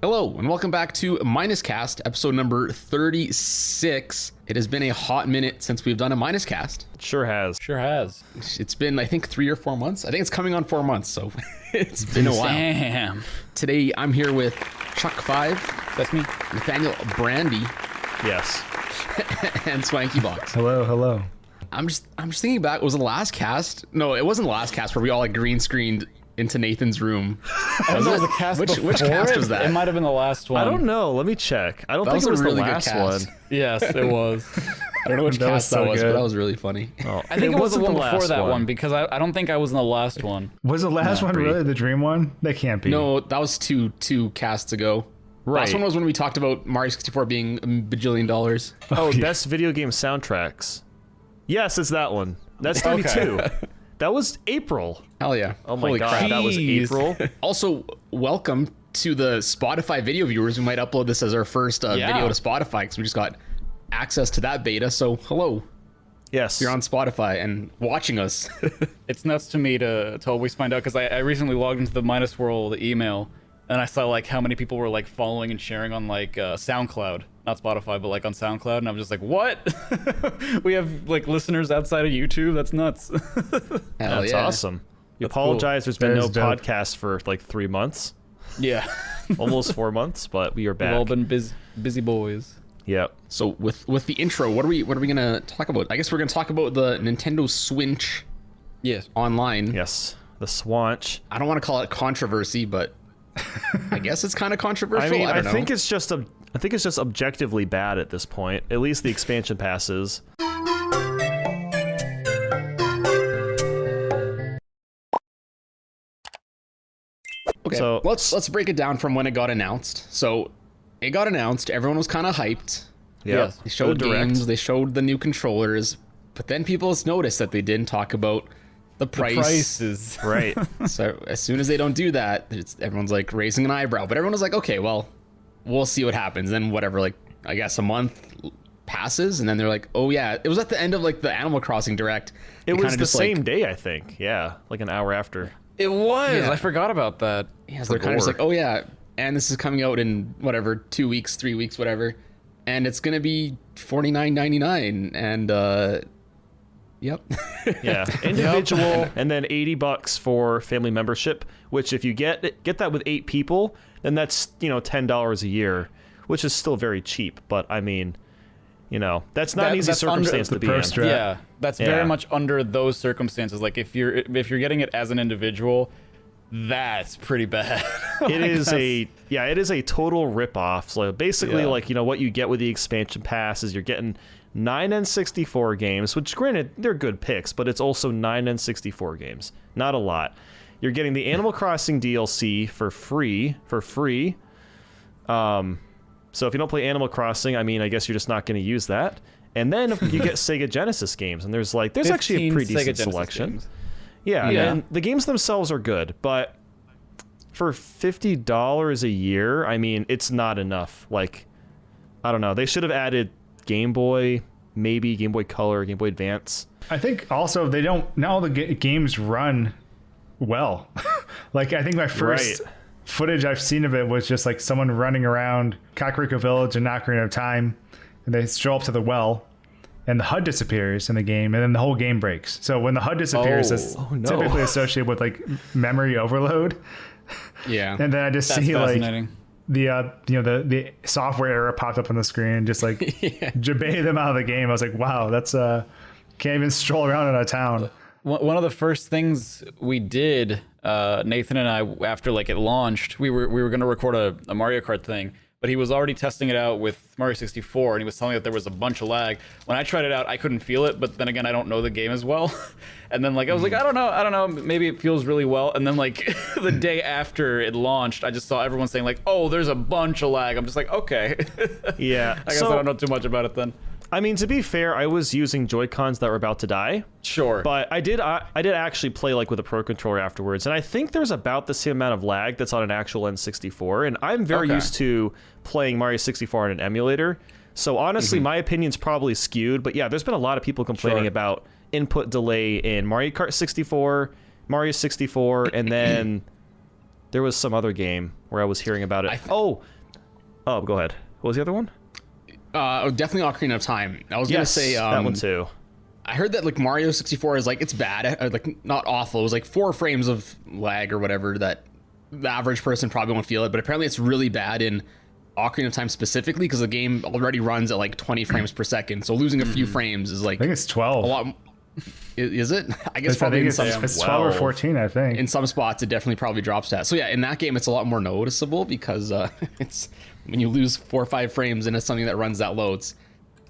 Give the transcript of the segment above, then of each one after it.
Hello, and welcome back to Minus Cast, episode number 36. It has been a hot minute since we've done a Minus Cast. Sure has. Sure has. It's been, I think, 3 or 4 months. I think it's coming on 4 months, so it's been a while. Damn. Today, I'm here with Chuck5. That's me. Nathaniel Brandy. Yes. And Swankybox. Hello, hello. I'm just thinking back, was it the last cast? No, it wasn't the last cast where we all like green screened into Nathan's room. I don't know, the cast which cast was that? It might have been the last one. I don't know. Let me check. I don't That think it was a really the good last cast. one. Yes, it was. I don't know which That was cast so that was, but good. that was really funny. Oh, I think it was the wasn't one before last that one because I don't think I was in the last one. Was the last one Pretty. really the dream one? They can't be. No, that was two casts ago. Right. Last one was when we talked about Mario 64 being $1 bajillion. Oh, yeah. best video game soundtracks. Yes, it's that one. That's 32. That was April. Hell yeah. Oh my Holy god, crap. that was Jeez. April. Also, welcome to the Spotify video viewers. We might upload this as our first Yeah. video to Spotify because we just got access to that beta. So, hello. Yes. You're on Spotify and watching us. It's nuts to me to always find out because I recently logged into the Minus World email and I saw like how many people were like following and sharing on like SoundCloud, not Spotify, but like on SoundCloud, and I'm just like, what? We have like listeners outside of YouTube? That's nuts. Hell That's yeah. awesome. You That's apologize. There's been That no is dope. podcast for like 3 months. Yeah, Almost 4 months, but we are we've back. all been busy boys. Yep. So with the intro, what are we gonna talk about? I guess we're gonna talk about the Nintendo Switch Yes. online. Yes. The Swanch. I don't want to call it controversy, but I guess it's kind of controversial. I mean, I don't know. think it's just objectively bad at this point. At least the expansion passes. Okay, So- let's break it down from when it got announced. So it got announced, everyone was kind of hyped. Yeah. Yes. They showed The direct. games, they showed the new controllers, but then people noticed that they didn't talk about the price. Prices. Right. So as soon as they don't do that, everyone's like raising an eyebrow. But everyone was like, okay, well, we'll see what happens. Then whatever, like I guess a month passes, and then they're like, oh yeah, it was at the end of like the Animal Crossing Direct. It They was kinda the just, same like, day, I think. Yeah, like an hour after. It was. Yeah. I forgot about that. Yeah, so they're kind of just like, oh yeah, and this is coming out in whatever 2 weeks, 3 weeks, whatever, and it's gonna be $49.99, and yep. Yeah, individual, and then $80 for family membership. Which, if you get that with 8 people, then that's $10 a year, which is still very cheap. But I mean, that's not an easy That's circumstance to under be the in. purse strap. Yeah, that's Yeah. very much under those circumstances. Like if you're getting it as an individual, that's pretty bad. It is a total ripoff. So basically, Yeah. like what you get with the expansion pass is you're getting 9 N64 games, which granted they're good picks, but it's also 9 N64 games, not a lot. You're getting the Animal Crossing DLC for free. So if you don't play Animal Crossing, I mean, I guess you're just not going to use that. And then you get Sega Genesis games, and there's actually a 15 pretty Sega decent Genesis selection. games. Yeah, Yeah. and the games themselves are good, but for $50 a year, I mean, it's not enough. Like, I don't know. They should have added Game Boy, maybe Game Boy Color, Game Boy Advance. I think also they don't. Not all the games run well. Like I think my first Right. footage I've seen of it was just like someone running around Kakariko Village and Ocarina of Time, and they stroll up to the well, and the HUD disappears in the game, and then the whole game breaks. So when the HUD disappears, it's Oh, no. typically associated with like memory overload. Yeah. And then I just That's see like fascinating. the software error popped up on the screen and just like jabay them out of the game. I was like, wow, that's can't even stroll around in a town. One of the first things we did, Nathan and I, after like it launched, we were going to record a Mario Kart thing, but he was already testing it out with Mario 64, and he was telling me that there was a bunch of lag. When I tried it out, I couldn't feel it, but then again, I don't know the game as well. And then like I was like, I don't know, maybe it feels really well. And then like the day after it launched, I just saw everyone saying like, oh, there's a bunch of lag. I'm just like, okay. Yeah. I guess I don't know too much about it then. I mean, to be fair, I was using Joy-Cons that were about to die. Sure. But I did actually play like with a Pro Controller afterwards, and I think there's about the same amount of lag that's on an actual N64, and I'm very Okay. used to playing Mario 64 on an emulator. So honestly, my opinion's probably skewed, but yeah, there's been a lot of people complaining Sure. about input delay in Mario Kart 64, Mario 64, and then There was some other game where I was hearing about it. Oh, go ahead. What was the other one? Definitely Ocarina of Time. I was gonna say that one too. I heard that like Mario 64 is like it's bad, like not awful. It was like 4 frames of lag or whatever that the average person probably won't feel it, but apparently it's really bad in Ocarina of Time specifically because the game already runs at like 20 frames per second. So losing a few frames is like I think it's 12. a lot. Is it? I guess probably in some it's 12 or 14, I think. in some spots it definitely probably drops that. So yeah, in that game it's a lot more noticeable because it's when you lose 4 or 5 frames and it's something that runs that low, it's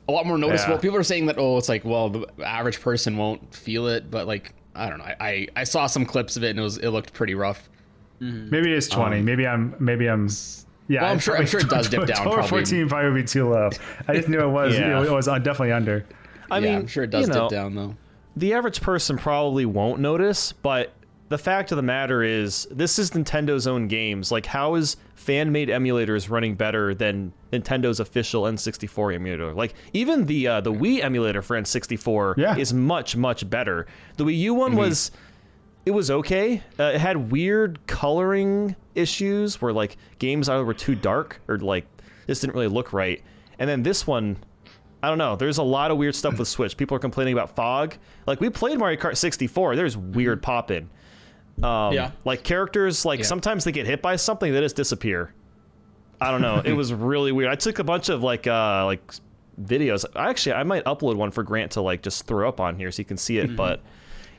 a lot more noticeable. Yeah. People are saying that, oh, it's like, well, the average person won't feel it, but like, I don't know. I saw some clips of it and it looked pretty rough. Maybe it's 20. Maybe I'm. Yeah, Well, I'm sure it does dip down. 12 or Probably. 14 probably would be too low. I just knew it was. Yeah. It was definitely under. I Yeah, mean, I'm sure it does you know, dip down though. the average person probably won't notice, but the fact of the matter is, this is Nintendo's own games. Like, how is fan-made emulators running better than Nintendo's official N64 emulator? Like, even the Wii emulator for N64 is much, much better. The Wii U one was okay. It had weird coloring issues where like games either were too dark or like this didn't really look right. And then this one, I don't know. There's a lot of weird stuff with Switch. People are complaining about fog. Like, we played Mario Kart 64. There's weird pop-in. Like, characters, like, sometimes they get hit by something, they just disappear. I don't know. It was really weird. I took a bunch of, like videos. I might upload one for Grant to, like, just throw up on here so you can see it. But,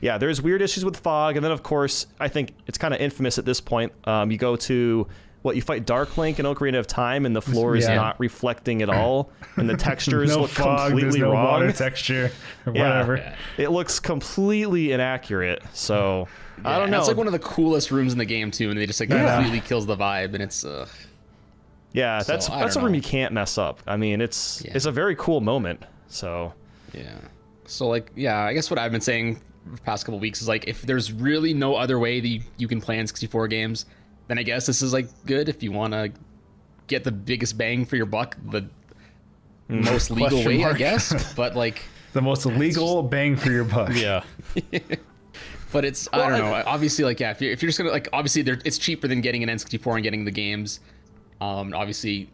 yeah, there's weird issues with fog. And then, of course, I think it's kind of infamous at this point. You go to... you fight Dark Link in Ocarina of Time, and the floor is not reflecting at all, and the textures look completely no wrong. Water texture or whatever. Yeah, it looks completely inaccurate. So I don't know. It's like one of the coolest rooms in the game too, and they just like completely kills the vibe, and it's yeah, so, that's I a don't room know. you can't mess up. I mean, it's a very cool moment. So yeah. So like I guess what I've been saying the past couple weeks is like if there's really no other way that you can play N64 games, then I guess this is like good if you want to get the biggest bang for your buck, the most legal way, I guess. But like the most legal bang for your buck. Yeah. But it's I don't know. Obviously, like if you're just gonna like obviously it's cheaper than getting an N64 and getting the games. Obviously,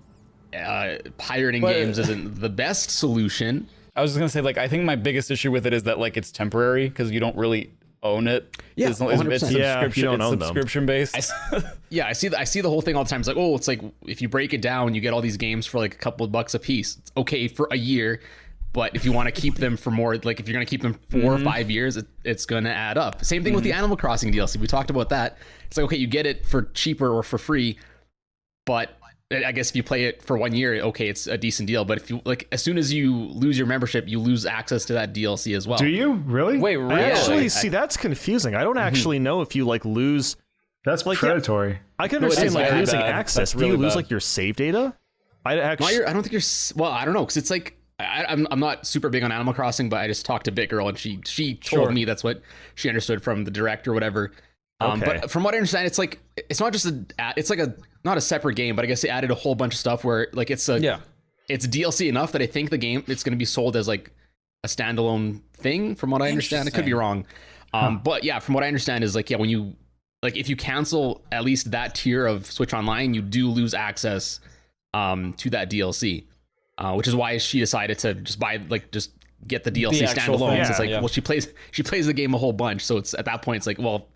pirating games isn't the best solution. I was just gonna say, like, I think my biggest issue with it is that like it's temporary because you don't really own it. Yeah, it's 100%. subscription. You don't own them. Subscription based. I see the whole thing all the time. It's like, oh, it's like if you break it down, you get all these games for like a couple of bucks a piece. It's okay for a year, but if you want to keep them for more, like if you're gonna keep them 4 or 5 years, it's gonna add up. Same thing with the Animal Crossing DLC. We talked about that. It's like, okay, you get it for cheaper or for free, but I guess if you play it for 1 year, okay, it's a decent deal. But if you like, as soon as you lose your membership, you lose access to that DLC as well. Do you really? Wait, I really? actually see that's confusing. I don't actually know if you like lose. That's like, predatory. I can No, it understand is like very losing bad. access. That's Do you really lose bad. like your save data? I don't think you're. Well, I don't know, because it's like I'm not super big on Animal Crossing, but I just talked to BitGirl and she told me that's what she understood from the direct or whatever. Okay. But from what I understand, it's like it's not just it's like not a separate game, but I guess they added a whole bunch of stuff where like it's DLC enough that I think the game it's going to be sold as like a standalone thing. From what I understand, I could be wrong. But yeah, from what I understand is like when you like if you cancel at least that tier of Switch Online, you do lose access to that DLC, which is why she decided to just get the DLC actual standalone. thing. So it's like, Yeah. well, she plays the game a whole bunch, so it's at that point it's like, well,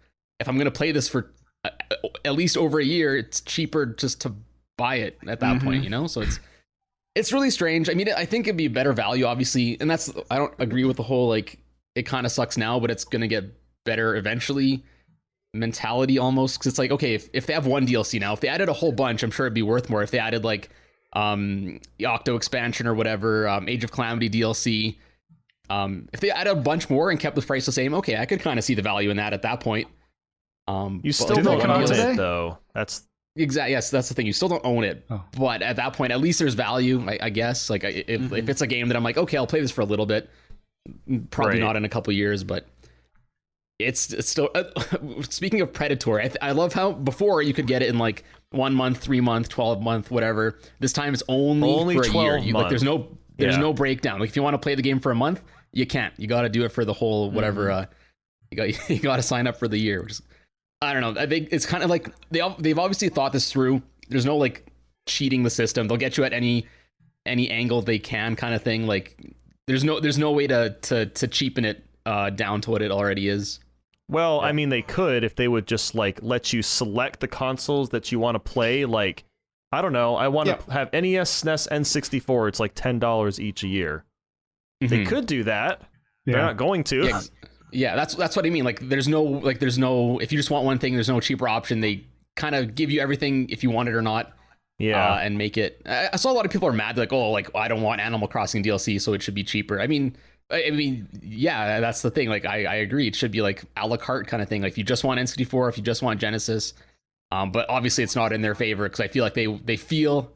if I'm gonna play this for at least over a year, it's cheaper just to buy it at that point, you know. So it's really strange. I mean, I think it'd be better value, obviously, and that's I don't agree with the whole like it kind of sucks now, but it's gonna get better eventually mentality almost, because it's like, okay, if they have one DLC now, if they added a whole bunch, I'm sure it'd be worth more. If they added like the Octo expansion or whatever, Age of Calamity DLC, if they added a bunch more and kept the price the same, okay, I could kind of see the value in that at that point. You still Did they don't come out own today? it though. That's Exactly. Yes, that's the thing. You still don't own it, but at that point, at least there's value, I guess. Like if it's a game that I'm like, okay, I'll play this for a little bit, probably Right. not in a couple years, but it's still. Speaking of predatory, I love how before you could get it in like 1 month, 3 month, 12 month, whatever. This time it's only for a year. 12 Like there's months. no breakdown. Like if you want to play the game for a month, you can't. You got to do it for the whole whatever. You got to sign up for the year, which is I don't know. I think it's kind of like they've obviously thought this through. There's no like cheating the system. They'll get you at any angle they can, kind of thing. Like there's no way to cheapen it down to what it already is. Well, I mean, they could if they would just like let you select the consoles that you want to play. Like, I don't know, I want to have NES, SNES, N64. It's like $10 each a year. They could do that. They're not going to. Yeah, that's what I mean. Like, there's no if you just want one thing, there's no cheaper option. They kind of give you everything if you want it or not. Yeah, and make it. I saw a lot of people are mad, like, oh, like I don't want Animal Crossing DLC, so it should be cheaper. I mean, yeah, that's the thing. Like, I agree. It should be like a la carte kind of thing. Like, if you just want N64, if you just want Genesis, but obviously it's not in their favor because I feel like they feel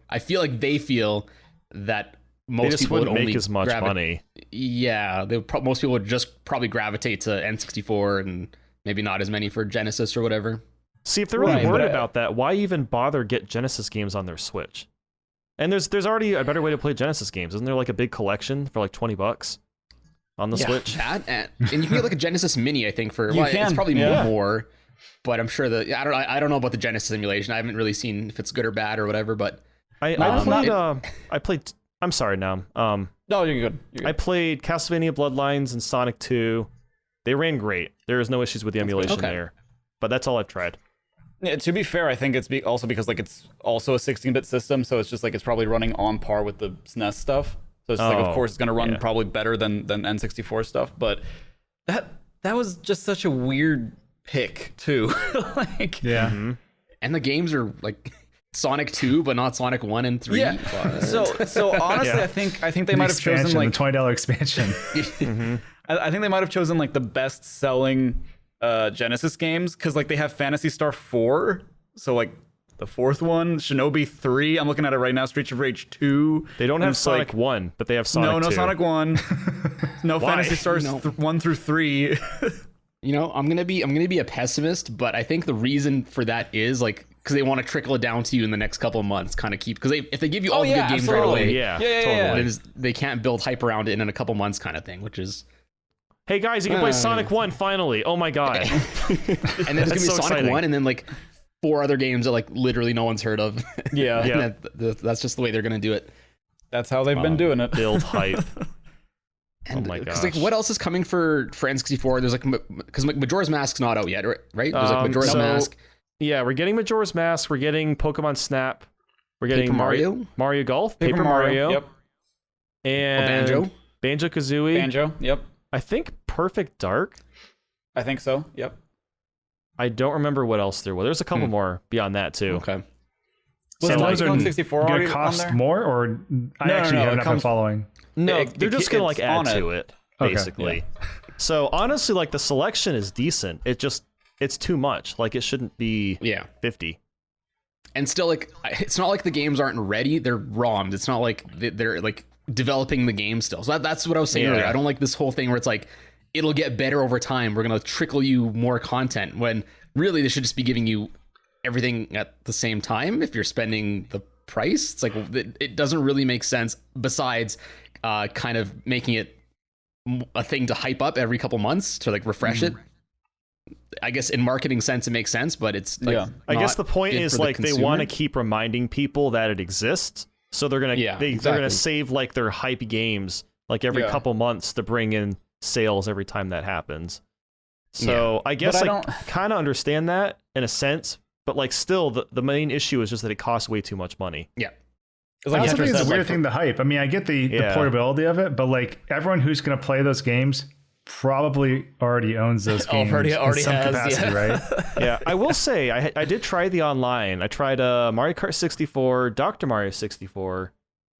that most people would only make as much money. Yeah, most people would just probably gravitate to N64 and maybe not as many for Genesis or whatever. See, if they're really worried about that, why even bother get Genesis games on their Switch? And there's already a better way to play Genesis games. Isn't there like a big collection for like $20 on the Switch? That, and you can get like a Genesis Mini, I think, for it's probably more. But I'm sure I don't know about the Genesis emulation. I haven't really seen if it's good or bad or whatever. But I played. I'm sorry now. No, you're good. I played Castlevania Bloodlines and Sonic 2. They ran great. There is no issues with the emulation there. But that's all I've tried. Yeah, to be fair, I think it's also because like it's also a 16-bit system, so it's just like it's probably running on par with the SNES stuff. So it's like, of course, it's going to run probably better than N64 stuff. But that was just such a weird pick too. Like, and the games are like Sonic 2, but not Sonic 1 and 3. Yeah. So honestly, I think they might have chosen like the $20 expansion. I think they might have chosen like the best selling Genesis games because like they have Phantasy Star 4, so like the fourth one, Shinobi 3. I'm looking at it right now. Streets of Rage 2. They don't have Sonic 1, but they have Sonic 2. No Sonic 1. No Phantasy Stars 1 through 3. You know, I'm gonna be a pessimist, but I think the reason for that is like because they want to trickle it down to you in the next couple of months, kind of keep because if they give you all the good games right away, totally. They can't build hype around it in a couple months, kind of thing, which is. Hey guys, you can play Sonic 1 finally. Oh my god. And then there's gonna be Sonic exciting. 1 and then like 4 other games that like literally no one's heard of. Yeah. That's just the way they're gonna do it. That's how they've been doing it. Build hype. And, oh my gosh. Like, what else is coming for N64? There's like because Majora's Mask's not out yet, right? There's like Majora's Mask. Yeah, we're getting Majora's Mask. We're getting Pokemon Snap. We're getting Mario Golf, Paper Mario. Yep. And Banjo-Kazooie. Banjo. Yep. I think Perfect Dark. I think so. Yep. I don't remember what else there was. There's a couple more beyond that too. Okay. Was Donkey Kong 64 already cost on there? more, or I actually have not been following. No, they're just gonna like add to it, basically. Yeah. So honestly, like the selection is decent. It's too much. Like it shouldn't be 50. And still, like it's not like the games aren't ready. They're ROMs. It's not like they're like developing the game still. So that's what I was saying earlier. I don't like this whole thing where it's like it'll get better over time. We're gonna trickle you more content when really they should just be giving you everything at the same time. If you're spending the price, it's like it doesn't really make sense. Besides, kind of making it a thing to hype up every couple months to like refresh it. I guess in marketing sense it makes sense, but it's like I guess the point is like they want to keep reminding people that it exists. So they're gonna they're gonna save like their hype games like every couple months to bring in sales every time that happens. So I guess I kind of understand that in a sense, but like still the main issue is just that it costs way too much money. Yeah. I also think it's a weird thing to hype. I mean, I get the portability of it, but like everyone who's gonna play those games probably already owns those games already in some has, capacity, right? Yeah, I will say I did try the online. I tried Mario Kart 64, Dr. Mario 64,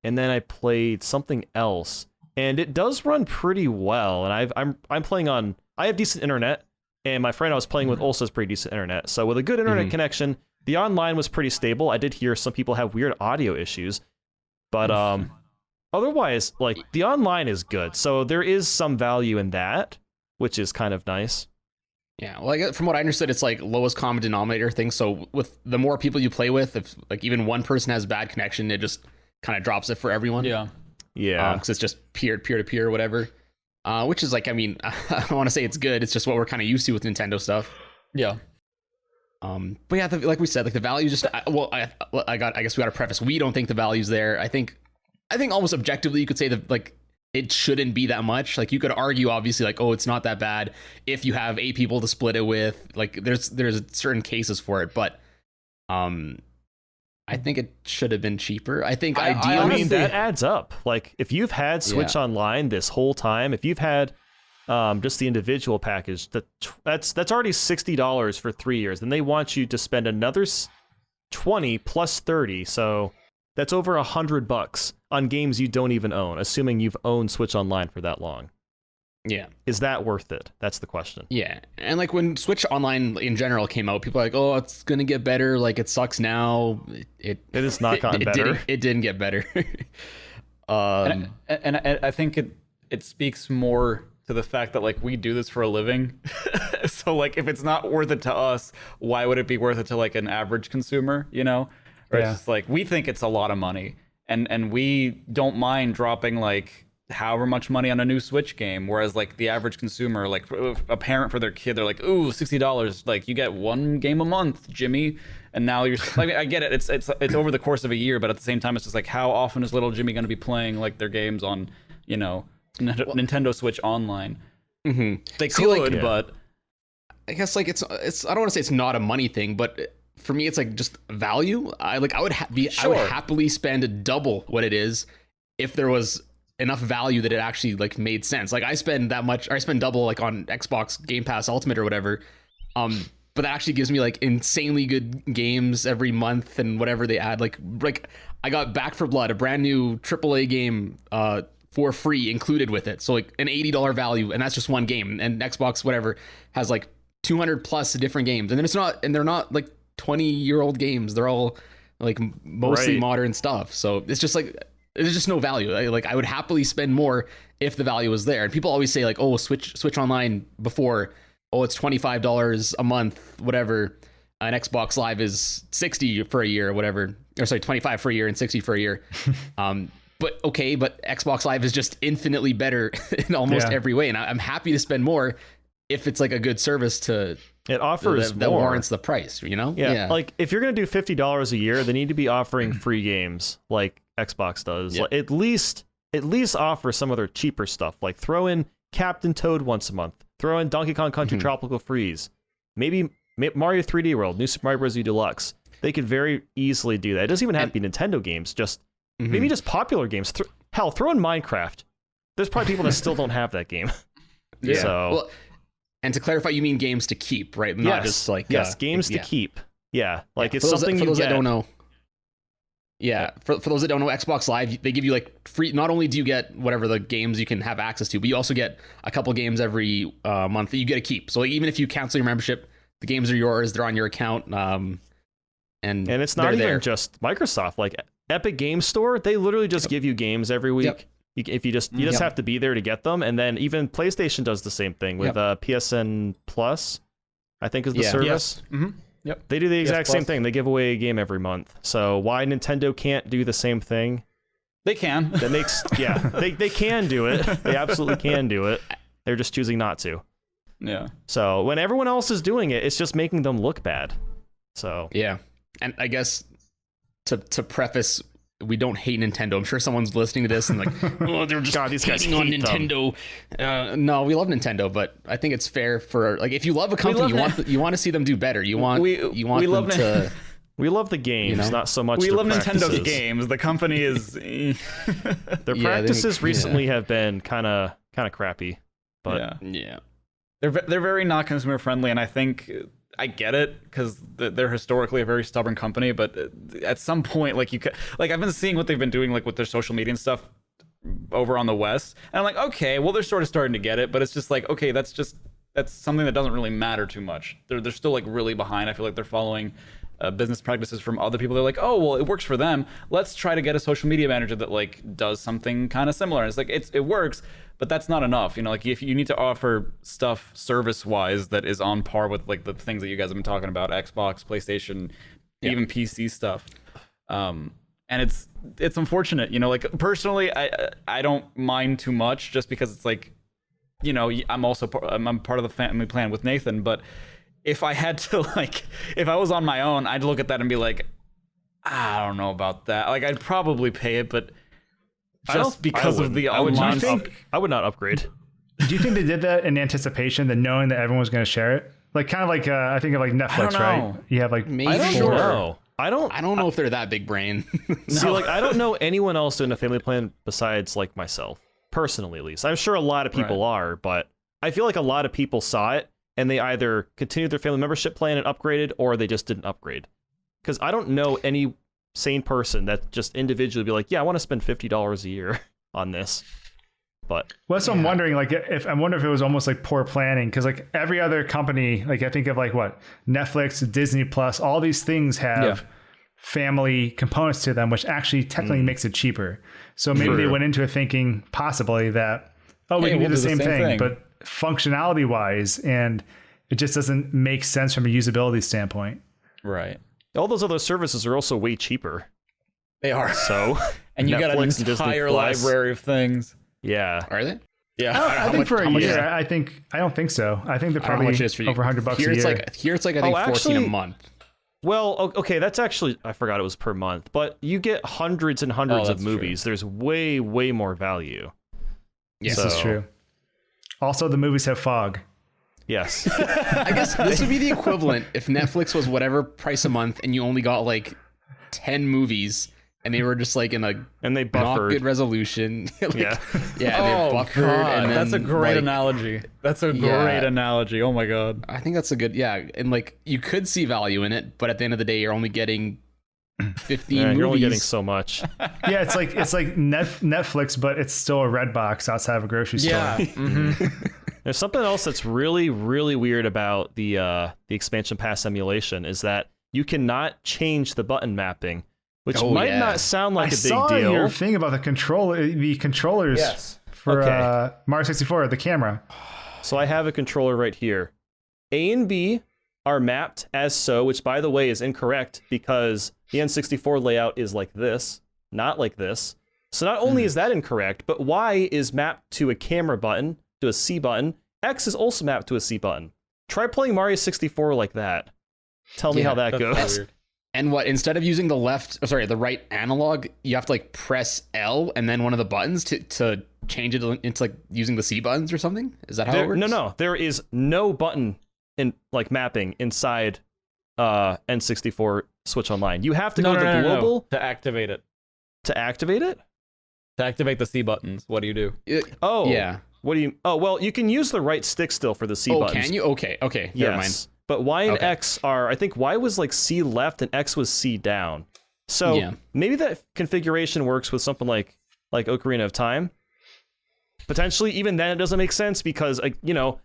and then I played something else, and it does run pretty well. And I'm playing on. I have decent internet, and my friend I was playing with also has pretty decent internet. So with a good internet connection, the online was pretty stable. I did hear some people have weird audio issues, but otherwise, like the online is good. So there is some value in that, which is kind of nice. Yeah, well, I guess from what I understood, it's like lowest common denominator thing. So with the more people you play with, if like even one person has bad connection, it just kind of drops it for everyone. Yeah. Because it's just peer to peer or whatever. Which is like, I mean, I don't want to say it's good. It's just what we're kind of used to with Nintendo stuff. Yeah. But yeah, like we said, like the value just I guess we got to preface, we don't think the value's there. I think almost objectively you could say that like it shouldn't be that much. Like you could argue obviously like, oh, it's not that bad if you have 8 people to split it with. Like there's certain cases for it, but I think it should have been cheaper. I think ideally, I mean, that adds up. Like if you've had Switch Online this whole time, if you've had just the individual package, that's already $60 for 3 years. Then they want you to spend another 20 plus 30, so that's over $100 on games you don't even own, assuming you've owned Switch Online for that long. Yeah. Is that worth it? That's the question. Yeah. And like when Switch Online in general came out, people are like, oh, it's going to get better. Like it sucks now. It has not gotten better. It didn't get better. And I think it speaks more to the fact that like we do this for a living. So like if it's not worth it to us, why would it be worth it to like an average consumer, you know? Or it's just like we think it's a lot of money and we don't mind dropping like however much money on a new Switch game, whereas like the average consumer, like a parent for their kid, they're like, ooh, $60, like you get 1 game a month, Jimmy. And now you're like, I get it, it's over the course of a year, but at the same time it's just like how often is little Jimmy going to be playing like their games on, you know, Nintendo Switch Online? Mm-hmm. They could, but I guess like it's I don't want to say it's not a money thing, but for me it's like just value. I would I would happily spend double what it is if there was enough value that it actually like made sense. Like I spend double like on Xbox Game Pass Ultimate or whatever, but that actually gives me like insanely good games every month and whatever they add. Like I got Back 4 Blood, a brand new AAA game for free included with it, so like an $80 value, and that's just one game. And Xbox whatever has like 200 plus different games, and then they're not like 20-year-old games. They're all like mostly modern stuff. So it's just like there's just no value. Like I would happily spend more if the value was there. And people always say like, oh, Switch Online before, oh, it's $25 a month, whatever. And Xbox Live is $60 for a year or whatever. Or sorry, $25 for a year and $60 for a year. But Xbox Live is just infinitely better in almost every way. And I'm happy to spend more if it's like a good service to it offers that more. warrants the price, you know? Yeah. Like if you're going to do $50 a year, they need to be offering free games like Xbox does. Yep. Like, at least offer some other cheaper stuff. Like throw in Captain Toad once a month. Throw in Donkey Kong Country Tropical Freeze. Maybe Mario 3D World, New Super Mario Bros. U Deluxe. They could very easily do that. It doesn't even have to be Nintendo games. Just maybe just popular games. Hell, throw in Minecraft. There's probably people that still don't have that game. Yeah. So. Well, and to clarify, you mean games to keep, right? Not just like games to keep. Yeah, like it's for those something for you those get. that don't know. Yeah, for those that don't know, Xbox Live, they give you like free. Not only do you get whatever the games you can have access to, but you also get a couple games every month that you get to keep. So like, even if you cancel your membership, the games are yours. They're on your account. And it's not even just Microsoft. Like Epic Game Store, they literally just give you games every week. Yep. You just have to be there to get them. And then even PlayStation does the same thing with PSN Plus, I think is the service. Yes. Mm-hmm. Yep. They do the exact same thing. They give away a game every month. So why Nintendo can't do the same thing? They can. That makes they can do it. They absolutely can do it. They're just choosing not to. Yeah. So when everyone else is doing it, it's just making them look bad. So yeah, and I guess to preface, we don't hate Nintendo. I'm sure someone's listening to this and like, oh, they're just these guys hating on hate Nintendo. No, we love Nintendo, but I think it's fair for like if you love a company, you want to see them do better. You want them to. We love the games, not so much. We love practices. Nintendo's games. The company is their practices recently have been kind of crappy, but they're very not consumer friendly, and I think. I get it because they're historically a very stubborn company, but at some point, like I've been seeing what they've been doing, like with their social media and stuff over on the West, and I'm like, okay, well, they're sort of starting to get it, but it's just like, okay, that's something that doesn't really matter too much. They're still like really behind. I feel like they're following business practices from other people. They're like, oh, well, it works for them. Let's try to get a social media manager that like does something kind of similar. And it's like it works. But that's not enough, you know. Like if you need to offer stuff service-wise that is on par with like the things that you guys have been talking about, Xbox, PlayStation, even PC stuff, and it's unfortunate, you know. Like personally, I don't mind too much just because it's like, you know, I'm part of the family plan with Nathan, but if I had to like, if I was on my own, I'd look at that and be like, I don't know about that. Like, I'd probably pay it, but just because of the online. I would not upgrade. Do you think they did that in anticipation, that knowing that everyone was going to share it? Like, kind of like, I think of like Netflix, right? You have like, Maybe. I don't know. I don't know if they're that big brain. See, like, I don't know anyone else doing a family plan besides like myself, personally at least. I'm sure a lot of people are, but I feel like a lot of people saw it and they either continued their family membership plan and upgraded, or they just didn't upgrade. Because I don't know any sane person that just individually be like, yeah, I want to spend $50 a year on this. But well, so I'm wondering, like, if it was almost like poor planning, because like every other company, like I think of like what Netflix, Disney Plus, all these things have family components to them, which actually technically makes it cheaper. So maybe they went into it thinking possibly that we can do the same thing, but functionality wise, and it just doesn't make sense from a usability standpoint. Right. All those other services are also way cheaper. They are. So and you got an Netflix and Disney entire Plus. library of things. Yeah. Are they? Yeah. I think for a year, I don't think so. I think they're probably over $100 here a year. Here it's like I think 14 a month. Well, okay, that's actually, I forgot it was per month, but you get hundreds and hundreds of movies. True. There's way, way more value. Yes, this is true. Also, the movies have fog. Yes. I guess this would be the equivalent if Netflix was whatever price a month and you only got like 10 movies and they were just like in a and they buffered. not good resolution. Yeah. Yeah, and they buffered. And then, that's a great analogy. That's a great analogy. Oh my God. I think that's a good, and like you could see value in it, but at the end of the day, you're only getting 15 movies. You're only getting so much. Yeah, it's like Netflix, but it's still a red box outside of a grocery store. Yeah. Mm-hmm. There's something else that's really, really weird about the expansion pass emulation is that you cannot change the button mapping, which might not sound like a big deal. I saw your thing about the controllers for Mario 64, the camera. So I have a controller right here. A and B are mapped as so, which by the way is incorrect because the N64 layout is like this, not like this. So not only is that incorrect, but Y is mapped to a camera button, to a C button. X is also mapped to a C button. Try playing Mario 64 like that. Tell me how that goes. Weird. And what, instead of using the right analog, you have to like press L and then one of the buttons to change it into like using the C buttons or something? Is that how it works? No. There is no button in like mapping inside N64 Switch Online. You have to go to the global to activate it. To activate it? To activate the C buttons, what do you do? What do you? Oh, well, you can use the right stick still for the C buttons. Oh, can you? Okay. Never mind. But Y and X are, I think Y was like C left and X was C down. So maybe that configuration works with something like Ocarina of Time. Potentially, even then it doesn't make sense because,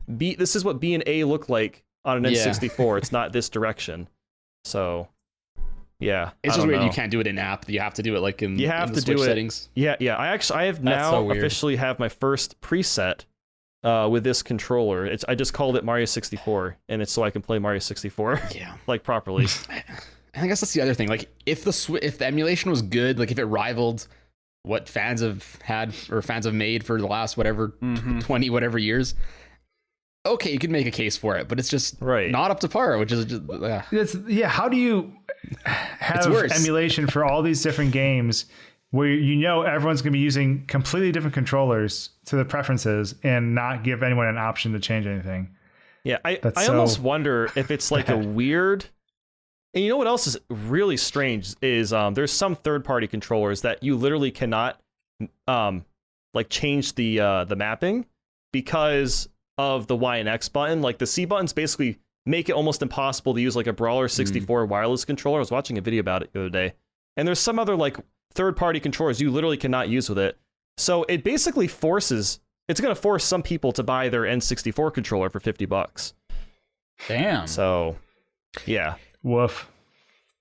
this is what B and A look like on an N64. It's not this direction. So, yeah. It's just weird you can't do it in app. You have to do it like in the Switch settings. Yeah. I have now officially have my first preset with this controller. I just called it Mario 64, and it's so I can play Mario 64 like properly. I guess that's the other thing. Like if the emulation was good, like if it rivaled what fans have had or fans have made for the last 20 whatever years, okay, you could make a case for it, but it's just not up to par, which is just how do you have emulation for all these different games where everyone's going to be using completely different controllers to their preferences and not give anyone an option to change anything? Yeah, I almost wonder if it's like a weird... And you know what else is really strange is there's some third-party controllers that you literally cannot change the mapping because of the Y and X button. Like the C buttons basically make it almost impossible to use like a Brawler 64 wireless controller. I was watching a video about it the other day. And there's some other like third-party controllers you literally cannot use with it. So it basically it's going to force some people to buy their N64 controller for $50. Damn. So, yeah. Woof.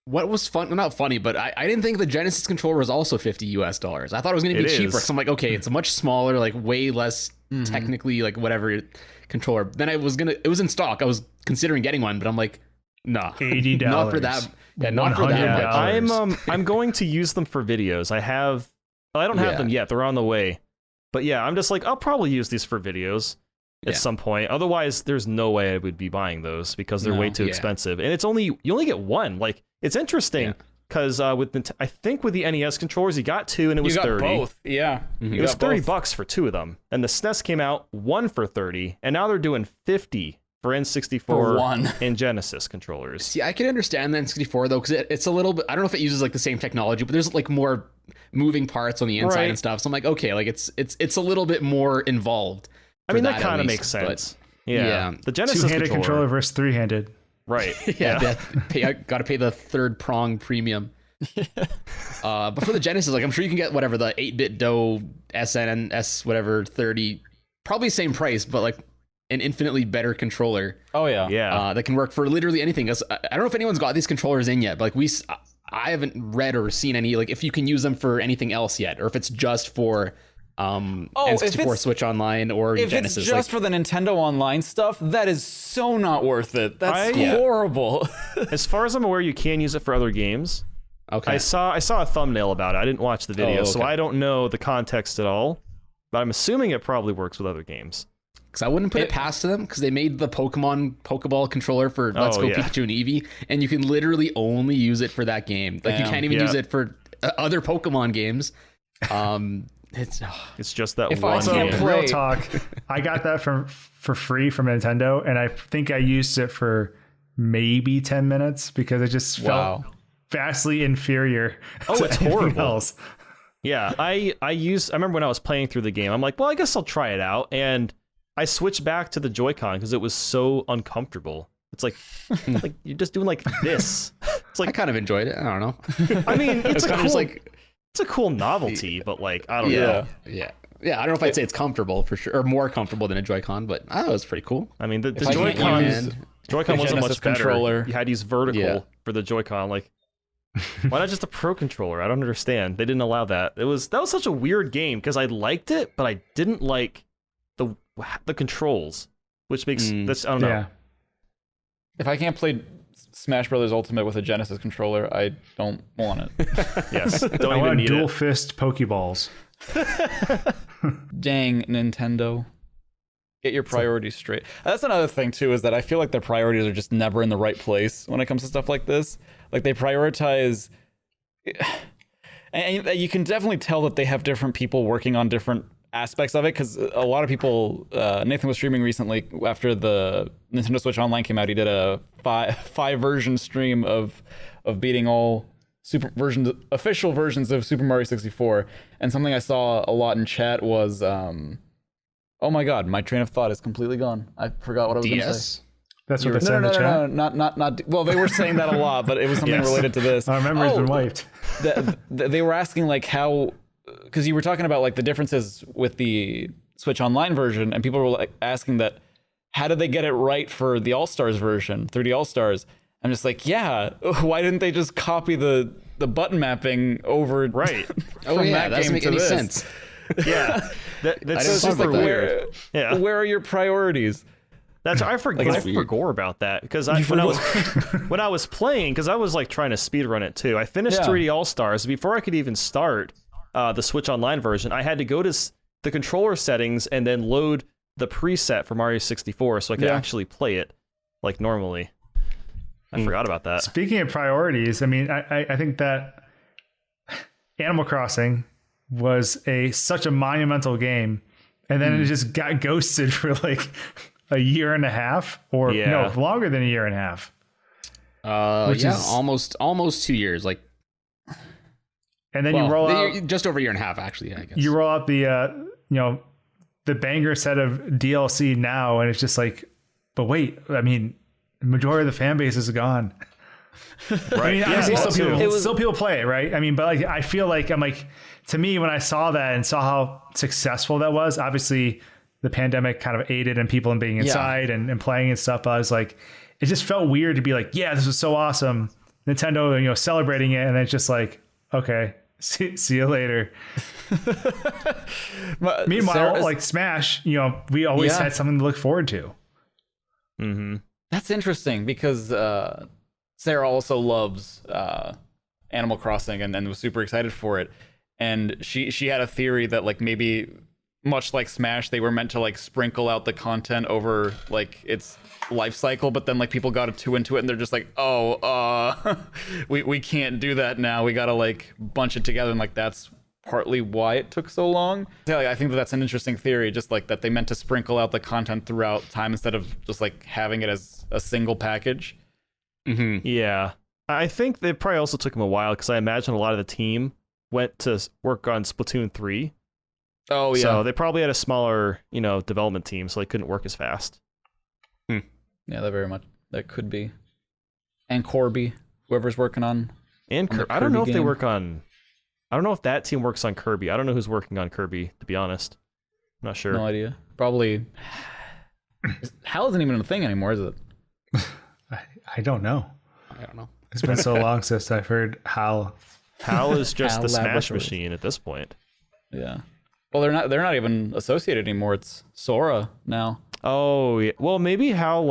What was fun? Not funny, but I didn't think the Genesis controller was also $50. I thought it was going to be cheaper. So I'm like, okay, it's a much smaller, like way less technically like whatever controller. Then it was in stock. I was considering getting one, but I'm like, nah, $80. Not for that. Yeah, not for that much. I'm going to use them for videos. I don't have them yet. They're on the way. But yeah, I'm just like, I'll probably use these for videos. at some point. Otherwise, there's no way I would be buying those because they're way too expensive. And you only get one. Like, it's interesting because I think with the NES controllers, you got two and it was 30. You got both, yeah. It was $30 for two of them. And the SNES came out one for 30, and now they're doing 50 for N64 and Genesis controllers. See, I can understand the N64 though, because it's a little bit. I don't know if it uses like the same technology, but there's like more moving parts on the inside and stuff. So I'm like, okay, like it's a little bit more involved. I mean, that kind of makes sense. Yeah. The Genesis two-handed controller versus three-handed. Right. I got to pay the third prong premium. But for the Genesis, like I'm sure you can get whatever the 8-bit DOE SNS whatever 30, probably same price, but like an infinitely better controller. Oh yeah. That can work for literally anything. I don't know if anyone's got these controllers in yet, but like I haven't read or seen any like if you can use them for anything else yet, or if it's just for N64 Switch Online or if Genesis. If it's just for the Nintendo Online stuff, that is so not worth it. That's horrible. As far as I'm aware, you can use it for other games. Okay. I saw a thumbnail about it. I didn't watch the video, so I don't know the context at all. But I'm assuming it probably works with other games. Because I wouldn't put it past them, because they made the Pokeball controller for Let's Go Pikachu and Eevee, and you can literally only use it for that game. Like you can't even use it for other Pokemon games. It's just that if one. I can't game. play, Real talk, I got that for free from Nintendo, and I think I used it for maybe 10 minutes because it just felt vastly inferior to it's anything horrible. else. Yeah, I remember when I was playing through the game, I'm like, well, I guess I'll try it out, and I switched back to the Joy-Con because it was so uncomfortable. It's like you're just doing like this. It's like I kind of enjoyed it. I don't know. I mean, it's kind of just like it's a cool novelty, but like I don't know. Yeah. I don't know if I'd say it's comfortable for sure, or more comfortable than a Joy-Con, but I thought it was pretty cool. I mean, the Joy-Con wasn't much controller. better. You had to use vertical for the Joy-Con. Like, why not just a Pro controller? I don't understand. They didn't allow that. That was such a weird game because I liked it, but I didn't like the controls, which makes this. I don't know. Yeah. If I can't play Smash Brothers Ultimate with a Genesis controller, I don't want it. Yes, don't I even want need dual it. fist Pokeballs. Dang, Nintendo. Get your priorities straight. That's another thing, too, is that I feel like their priorities are just never in the right place when it comes to stuff like this. Like, they prioritize... And you can definitely tell that they have different people working on different aspects of it, because a lot of people... Nathan was streaming recently after the Nintendo Switch Online came out. He did a five-version stream of beating all official versions of Super Mario 64, and something I saw a lot in chat was oh my god, my train of thought is completely gone. I forgot what I was going to say. That's what they said in the chat. No, not well, they were saying that a lot, but it was something related to this. Our memory's been wiped. They were asking like how, because you were talking about like the differences with the Switch Online version, and people were like asking that how did they get it right for the All-Stars version, 3D All-Stars? I'm just like, why didn't they just copy the button mapping over Right. from that doesn't game make to any this? sense. Yeah, that's sound super like that. weird. Yeah, Where are your priorities? I forgot about that because when I was playing, because I was like trying to speedrun it too. I finished 3D All Stars before I could even start the Switch Online version. I had to go to the controller settings and then load the preset for Mario 64 so I could actually play it like normally. I forgot about that. Speaking of priorities, I mean, I think that Animal Crossing was such a monumental game, and then it just got ghosted for like a year and a half, or no, longer than a year and a half. Which is almost 2 years. Like, and then you roll out just over a year and a half, actually. I guess you roll out the the banger set of DLC now, and it's just like, but wait, I mean, the majority of the fan base is gone. Right. I mean, obviously still people play it, right? I mean, but like I feel like to me, when I saw that and saw how successful that was, obviously the pandemic kind of aided in people being inside and playing and stuff. But I was like, it just felt weird to be like, yeah, this was so awesome, Nintendo, celebrating it, and then it's just like, okay, see you later. Meanwhile, like Smash, we always had something to look forward to. Mm-hmm. That's interesting because Sarah also loves Animal Crossing and was super excited for it. And she had a theory that like maybe much like Smash, they were meant to like sprinkle out the content over like its life cycle, but then like people got too into it and they're just like, we can't do that now. We gotta like bunch it together, and like that's partly why it took so long. Yeah, like, I think that's an interesting theory, just like that they meant to sprinkle out the content throughout time instead of just like having it as a single package. Yeah, I think they probably also took them a while because I imagine a lot of the team went to work on Splatoon 3. Oh yeah. So they probably had a smaller, development team, so they couldn't work as fast. Yeah, that could be. And Kirby, whoever's working on. And the I don't know if Kirby they game. work on. I don't know if that team works on Kirby. I don't know who's working on Kirby, to be honest. I'm not sure. No idea. Probably. Hal isn't even a thing anymore, is it? I don't know. I don't know. It's been so long since I've heard Hal. Hal is just Hal the Smash Laboratories. machine at this point. Yeah. Well, they're not even associated anymore. It's Sora now. Oh, yeah. Well, maybe Hal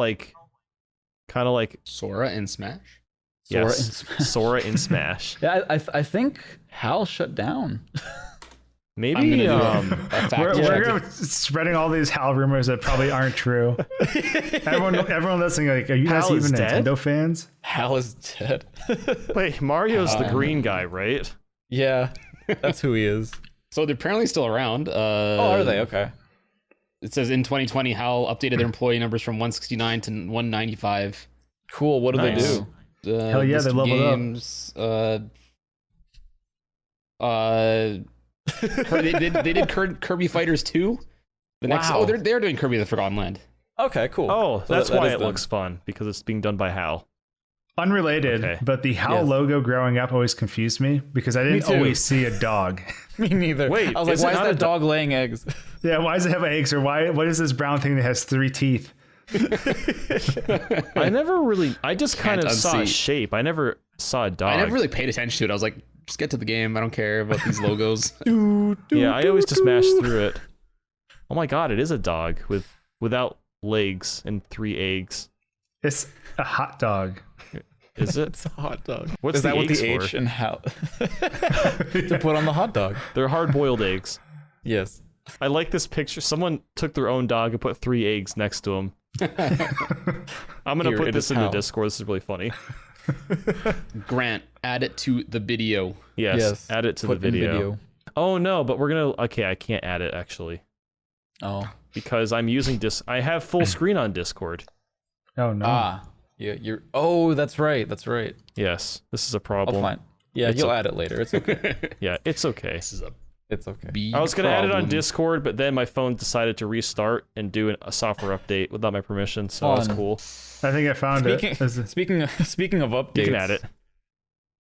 kind of like Sora and Smash. Sora yes, in Smash. Sora in Smash. Yeah, I think Hal shut down. Maybe We're gonna spreading all these Hal rumors that probably aren't true. everyone listening, like, are you guys Hal is even dead? Nintendo fans? Hal is dead. wait, Mario's the green guy, right? Yeah, that's who he is. So they're apparently still around. Oh, are they? Okay. It says in 2020, HAL updated their employee numbers from 169 to 195. Cool. What do Nice. they do? Hell yeah, list they of leveled up. games, they did Kirby Fighters 2. The next, Wow. they're doing Kirby the Forgotten Land. Okay, cool. Oh, So that's that why is it them. looks fun, because it's being done by Hal. Unrelated, Okay. but the Hal Yes. logo growing up always confused me because I didn't too. always see a dog. Me neither. Wait, I was like, is it why is not that a dog laying eggs? Yeah, why does it have eggs? Or what is this brown thing that has 3 teeth? I just kind of Can't saw a unsee. shape. I never saw a dog. I never really paid attention to it. I was like, just get to the game. I don't care about these logos. Yeah, I always just mashed through it. Oh my god, it is a dog without legs and 3 eggs. It's a hot dog. Is it? It's a hot dog. What's is that the what eggs the for? H and how to put on the hot dog? They're hard-boiled eggs. Yes. I like this picture. Someone took their own dog and put 3 eggs next to him. I'm gonna Here, put it this is in the Hal. Discord. This is really funny. Grant, add it to the video. Yes, add it to Put the in video. Oh no, but we're gonna. Okay, I can't add it actually Oh. because I'm using I have full screen on Discord. Oh no. Ah. Yeah. You're. Oh, that's right. That's right. Yes, this is a I'll problem. find. Yeah, It's you'll okay. add it later. It's okay. Yeah, it's okay. This is a It's okay. big I was gonna add it on problem. Discord, but then my phone decided to restart and do a software update without my permission, so that was Fun. cool. I think I found it. This is- Speaking of updates, You can add it.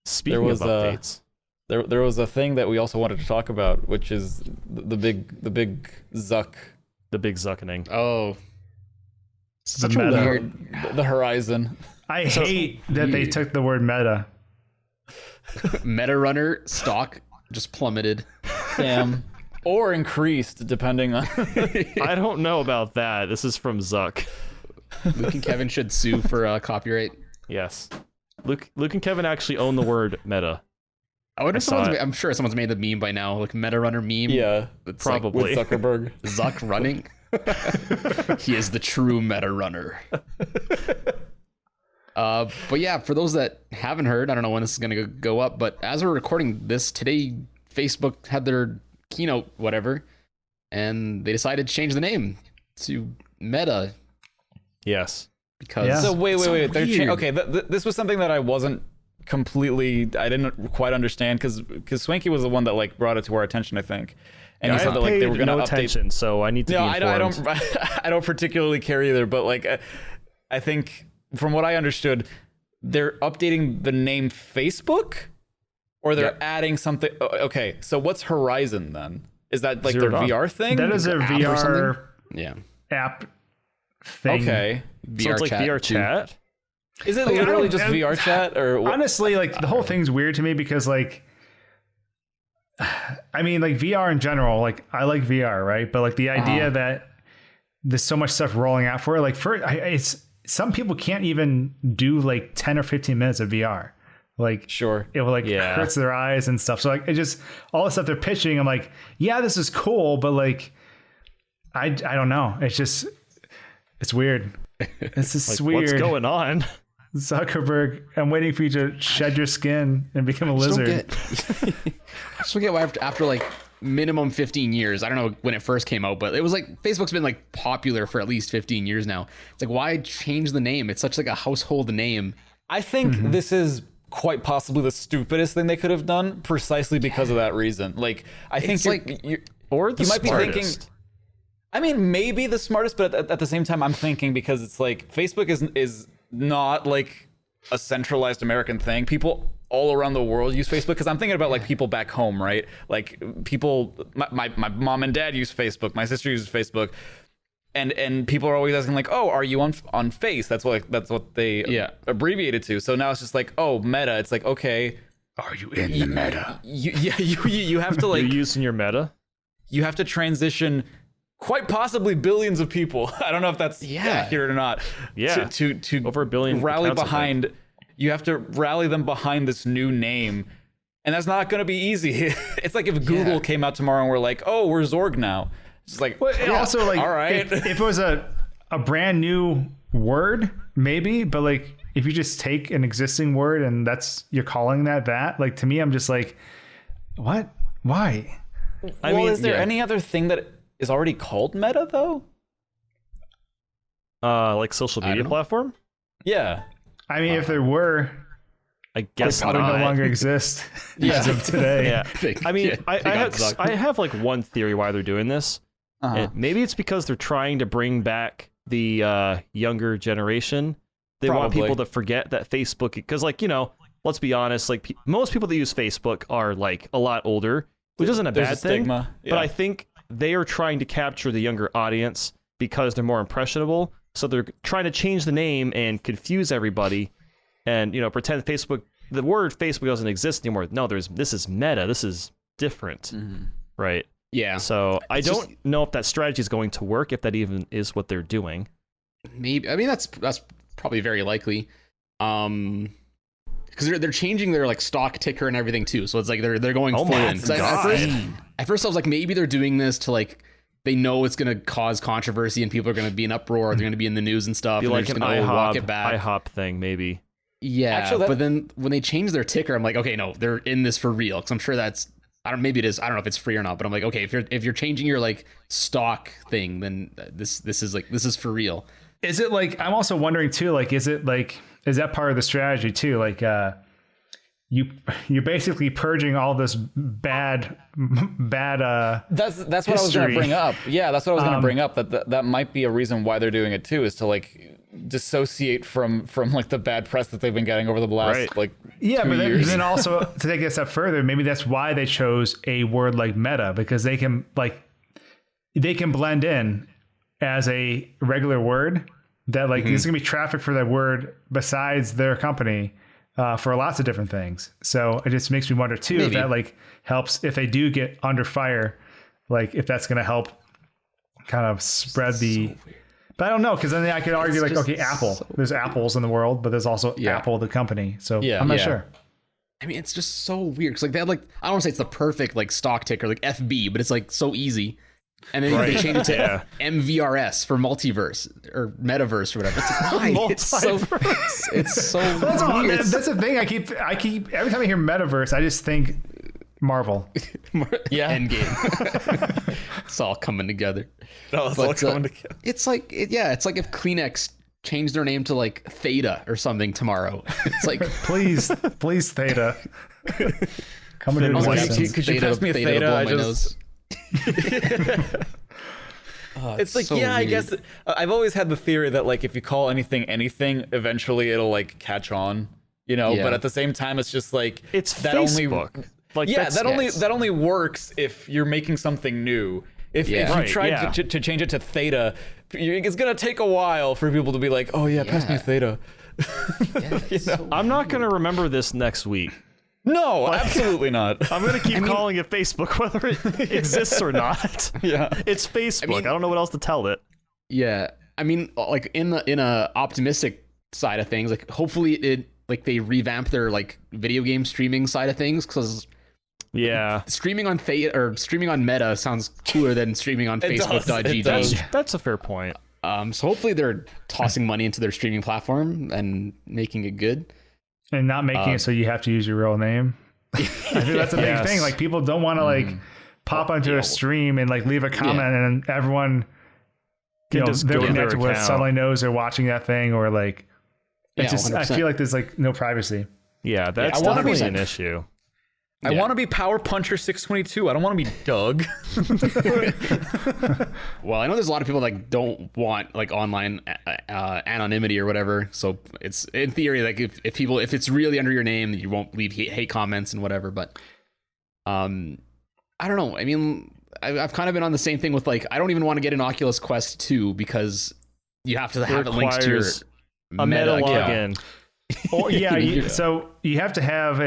Speaking was, of updates, There was a thing that we also wanted to talk about, which is the big Zuck, the big Zuckening. Oh, such meta. a weird. the Horizon. I hate that they weird. took the word meta. Meta Runner stock just plummeted. Damn. Or increased, depending on. I don't know about that. This is from Zuck. Luke and Kevin should sue for copyright. Yes, Luke and Kevin actually own the word meta. I wonder if saw it. I'm sure someone's made the meme by now, like Meta Runner meme. Yeah, It's Probably. with Zuckerberg. like Zuck running. He is the true Meta Runner. But yeah, for those that haven't heard, I don't know when this is gonna go up, but as we're recording this today, Facebook had their keynote, whatever, and they decided to change the name to Meta Yes. because Yeah. So wait. They're weird. okay, this was something that I wasn't I didn't quite understand because Swanky was the one that like brought it to our attention, I think, and he I said that like they were paid gonna no update. attention, so I need to No, be I informed. don't. I don't particularly care either. But like, I think from what I understood, they're updating the name Facebook, or they're Yeah. adding something. Okay, so what's Horizon then? Is that like Zero their dot. VR thing? That is a app or VR something? Yeah, app thing. Okay. So it's like VR too. chat. Is it Like, I literally don't- just VR chat or what? Honestly, like the whole thing's weird to me because like I mean like VR in general, like I like VR, right? But like the idea that there's so much stuff rolling out for it, like it's some people can't even do like 10 or 15 minutes of VR. Like Sure. it will like Yeah. hurts their eyes and stuff. So like it just all the stuff they're pitching, I'm like, yeah, this is cool, but like I don't know. It's weird. It's just Like, weird. what's going on? Zuckerberg, I'm waiting for you to shed your skin and become a lizard. I just don't get why after like minimum 15 years, I don't know when it first came out, but it was like Facebook's been like popular for at least 15 years now. It's like, why change the name? It's such like a household name. I think this is quite possibly the stupidest thing they could have done, precisely because of that reason. Like, I think Or the you might be smartest. thinking. I mean, maybe the smartest, but at the same time, I'm thinking because it's like Facebook is not like a centralized American thing. People all around the world use Facebook, because I'm thinking about like people back home, right? Like people, my mom and dad use Facebook, my sister uses Facebook, and people are always asking like, oh, are you on Face? That's what they abbreviate it to. So now it's just like, oh, Meta. It's like, okay, Are you in the meta? You have to like You're using your Meta? you have to transition quite possibly billions of people. I don't know if that's accurate or not. Yeah. To Over a billion rally accounts, I think. behind. You have to rally them behind this new name, and that's not going to be easy. It's like if Google came out tomorrow and we're like, oh, we're Zorg now. It's like, Well, also, like, all right. if it was a brand new word, maybe, but like if you just take an existing word and you're calling that, like, to me, I'm just like, what? Why? I mean, is there any other thing that is already called Meta though? Like social media know. platform? Yeah. I mean, if there were, I guess they probably not. no longer exist as of today. Yeah. I mean, got I have like one theory why they're doing this. And maybe it's because they're trying to bring back the younger generation. They want Probably. people to forget that Facebook, because like, you know, let's be honest, like most people that use Facebook are like a lot older, which isn't a There's bad a thing. stigma. But Yeah. I think they are trying to capture the younger audience because they're more impressionable. So they're trying to change the name and confuse everybody, and, you know, pretend Facebook, the word Facebook doesn't exist anymore. No, this is Meta. This is different, right? Yeah. So I It's don't just- know if that strategy is going to work, if that even is what they're doing. Maybe. I mean, that's probably very likely. Because they're changing their like stock ticker and everything too. So it's like they're going Oh full my in. 'Cause God. At first I was like, maybe they're doing this to like, they know it's gonna cause controversy and people are gonna be in uproar. They're gonna be in the news and stuff. Be and like they're an just gonna walk it IHOP, back. IHOP thing, maybe. Yeah, Actually, but then when they change their ticker, I'm like, okay, no, they're in this for real. Because I'm sure maybe it is. I don't know if it's free or not. But I'm like, okay, if you're changing your like stock thing, then this is for real. Is it like, I'm also wondering too, like, is that part of the strategy too? Like, you're basically purging all this bad That's what I was going history. to bring up. Yeah, that's what I was going to bring up. That might be a reason why they're doing it too, is to like dissociate from like the bad press that they've been getting over the last Right. like Yeah, 2 but years. then also to take it a step further, maybe that's why they chose a word like meta, because they can blend in as a regular word that like there's gonna be traffic for that word besides their company for lots of different things. So it just makes me wonder too if that like helps if they do get under fire, like if that's gonna help kind of spread the. But I don't know, because then I could argue like, okay, Apple. There's apples in the world, but there's also Apple the company. So Yeah. I'm not Yeah. sure. I mean, it's just so weird. Cause like they had like, I don't want to say it's the perfect like stock ticker, like FB, but it's like so easy. And then they change it to MVRS for multiverse or metaverse or whatever. It's like, why? It's so That's weird. that's the thing. I keep every time I hear metaverse, I just think Marvel. Yeah. Endgame. It's all coming together. It's But, all coming together. It's like, it's like if Kleenex changed their name to like Theta or something tomorrow. It's like, Please Theta. Come and do was like, lessons. could you pass me a Theta? blow I my just- nose. It's like, so I weird. guess I've always had the theory that like if you call anything, eventually it'll like catch on, you know. Yeah. But at the same time, it's just like It's that Facebook. Like, yeah, that's- that only works if you're making something new. If you Right, tried yeah. to change it to Theta, it's gonna take a while for people to be like, oh yeah, pass me Theta. I'm not going to remember this next week. No, absolutely not. I'm going to keep calling it Facebook, whether it exists or not. Yeah. It's Facebook. I don't know what else to tell it. Yeah, I mean, like in a optimistic side of things, like hopefully they revamp their like video game streaming side of things, because Yeah, streaming on streaming on Meta sounds cooler than streaming on It does, Facebook.gg. it does. that's a fair point. So hopefully they're tossing money into their streaming platform and making it good. And not making it so you have to use your real name. I think that's a big Yes. thing. Like people don't want to like pop onto a stream and like leave a comment and everyone just they're go to their connected with account. suddenly knows they're watching that thing, or like it's Yeah, just I 100%. feel like there's like no privacy. Yeah, that's I wanna be- definitely an issue. I want to be Power Puncher 622. I don't want to be Doug. Well, I know there's a lot of people that don't want like online anonymity or whatever. So it's in theory like if it's really under your name, you won't leave hate comments and whatever. But I don't know. I mean, I've kind of been on the same thing with like I don't even want to get an Oculus Quest 2 because you have to have it linked to your requires a Meta account. login. Or so you have to have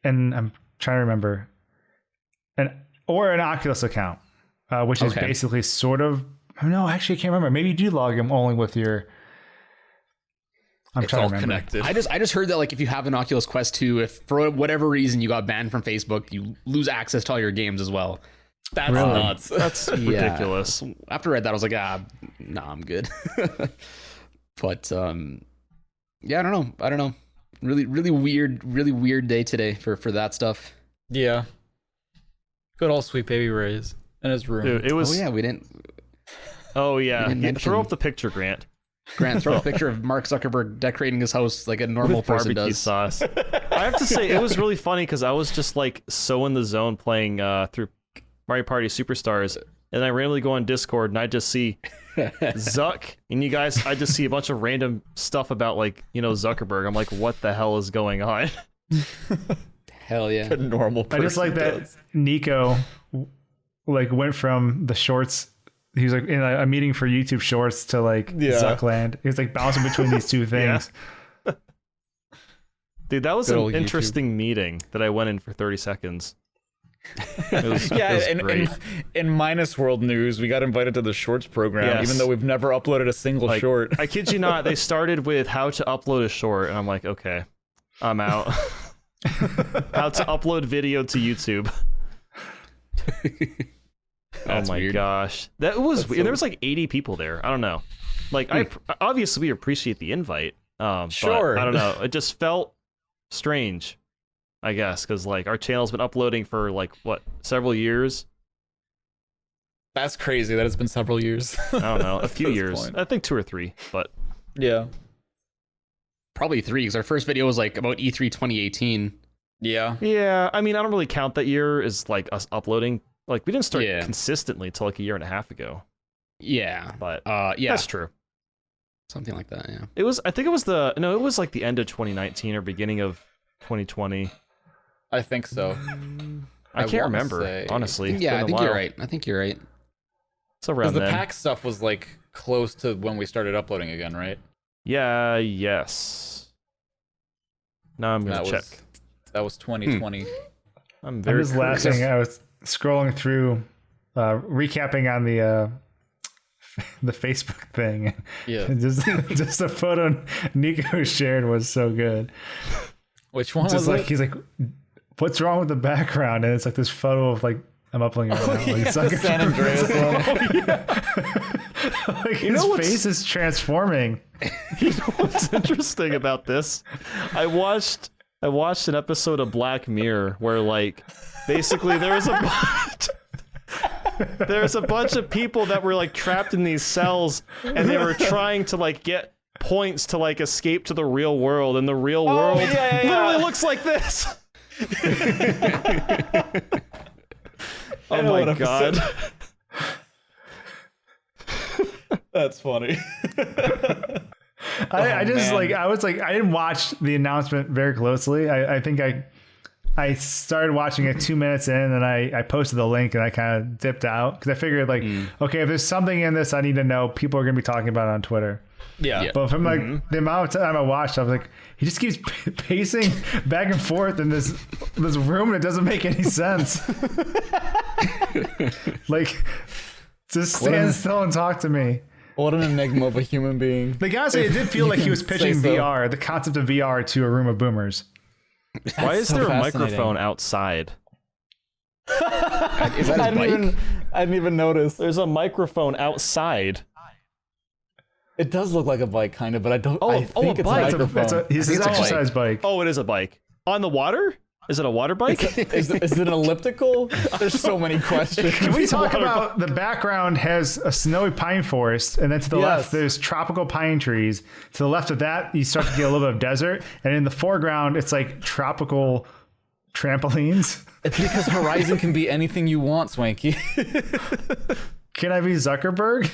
and I'm trying to remember an Oculus account, which is Okay. basically sort of no, actually I can't remember. Maybe you do log in only with your. I'm It's trying all to remember. connected. I just heard that like if you have an Oculus Quest 2, if for whatever reason you got banned from Facebook, you lose access to all your games as well. That's Really? nuts. That's ridiculous. So after I read that, I was like, nah, I'm good. But yeah, I don't know. Really weird day today for that stuff. Yeah. Good old Sweet Baby Ray's in his room. Dude, it was. Oh yeah, we didn't. Oh yeah. didn't Yeah, throw mention- up the picture, Grant. Grant, throw a picture of Mark Zuckerberg decorating his house like a normal With person barbecue does. sauce. I have to say, it was really funny because I was just like so in the zone playing through Mario Party Superstars, and I randomly go on Discord and I just see Zuck, and you guys, I just see a bunch of random stuff about like Zuckerberg. I'm like, what the hell is going on? Hell yeah. A normal I person just like that does. Nico like went from the shorts. He was like in a meeting for YouTube Shorts to like Yeah. Zuckland. He was like bouncing between these two things. Dude, that was Good an old YouTube. interesting meeting that I went in for 30 seconds. It was, Yeah, it was and great. in Minus World News, we got invited to the Shorts program, Yes. even though we've never uploaded a single Like, short. I kid you not, they started with how to upload a short, and I'm like, okay, I'm out. How to upload video to YouTube. That's oh my weird. gosh, that was weird. so- There was like 80 people there. I don't know. Like, obviously we appreciate the invite. Sure. But I don't know. It just felt strange, I guess, because like our channel's been uploading for like what, several years. That's crazy that it's been several years. I don't know, a few At this years. point. I think 2 or 3. But Yeah. Probably 3 because our first video was like about E3 2018. Yeah. yeah, I mean, I don't really count that year as like us uploading. Like, we didn't start Yeah. consistently until like a year and a half ago. Yeah. But Yeah. that's true. Something like that, yeah. It was. I think it was it was like the end of 2019 or beginning of 2020. I think so. I can't wanna remember, say- honestly. It's Yeah, been I a think you're while. right. I think you're right. It's around Because the then. PAX stuff was like close to when we started uploading again, right? Yeah. Yes. Now I'm gonna That check. That was 2020. I'm I'm very just curious. laughing. I was scrolling through, recapping on the Facebook thing. Yeah. And just the photo Nico shared was so good. Which one Just was like it? he's like, "What's wrong with the background?" And it's like this photo of like I'm uploading it right now. Like, The Zucker- San Andreas one. like his know what's- face is transforming. You know what's interesting about this? I watched an episode of Black Mirror where like basically there's a bunch of people that were like trapped in these cells and they were trying to like get points to like escape to the real world, and the real world yeah, yeah. literally looks like this. Oh know my what god. episode. That's funny. I just man. like I was like I didn't watch the announcement very closely. I think I started watching it 2 minutes in, and I posted the link and I kind of dipped out because I figured like okay, if there's something in this I need to know, people are gonna be talking about it on Twitter. Yeah. But from like the amount of time I watched, I was like, he just keeps pacing back and forth in this room, and it doesn't make any sense. Like, just stand still and talk to me. What an enigma of a human being. Like honestly, it did feel like he was pitching Say so. VR, the concept of VR, to a room of boomers. Why is so there a fascinating. microphone outside? Is that his bike? I didn't even notice. There's a microphone outside. It does look like a bike, kind of, but I don't. I a think it's bike. a microphone. He's his exercise bike. Oh, it is a bike. On the water? Is it a water bike? Is it an elliptical? There's so many questions. Can we talk about the background has a snowy pine forest, and then to the left there's tropical pine trees. To the left of that, you start to get a little bit of desert, and in the foreground, it's like tropical trampolines. It's because Horizon can be anything you want, Swanky. Can I be Zuckerberg?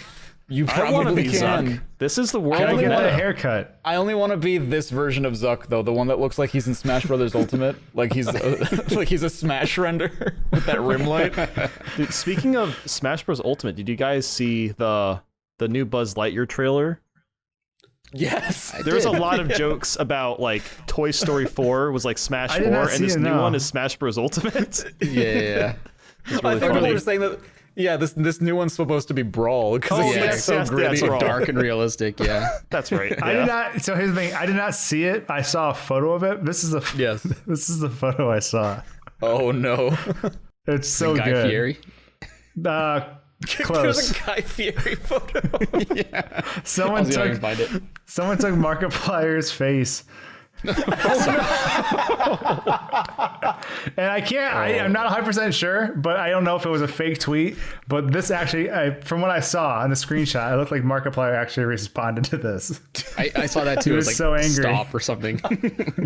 You I want to probably be can. Zuck. This is the world Can I of get Meta. that haircut? I only want to be this version of Zuck, though, the one that looks like he's in Smash Brothers Ultimate, like he's a Smash render with that rim light. Dude, speaking of Smash Bros. Ultimate, did you guys see the new Buzz Lightyear trailer? Yes, There's a lot of jokes about like Toy Story 4 was like Smash 4, did not and see this it, new no. one is Smash Bros. Ultimate. Yeah. It's I really think people funny. were saying that. Yeah, this new one's supposed to be Brawl because Oh, it's like yes, so yes, gritty. that's So Brawl. dark and realistic. Yeah. That's right. I did not. So here's the thing. I did not see it. I saw a photo of it. This is the Yes. This is the photo I saw. Oh no. It's so Guy good. Fieri. Close. There's a Guy Fieri photo. Someone I'll see if I can took find it. someone took Markiplier's face. And I can't. I'm not 100% sure, but I don't know if it was a fake tweet. But this actually, from what I saw on the screenshot, it looked like Markiplier actually responded to this. I saw that too. He It was like, so angry. Stop or something.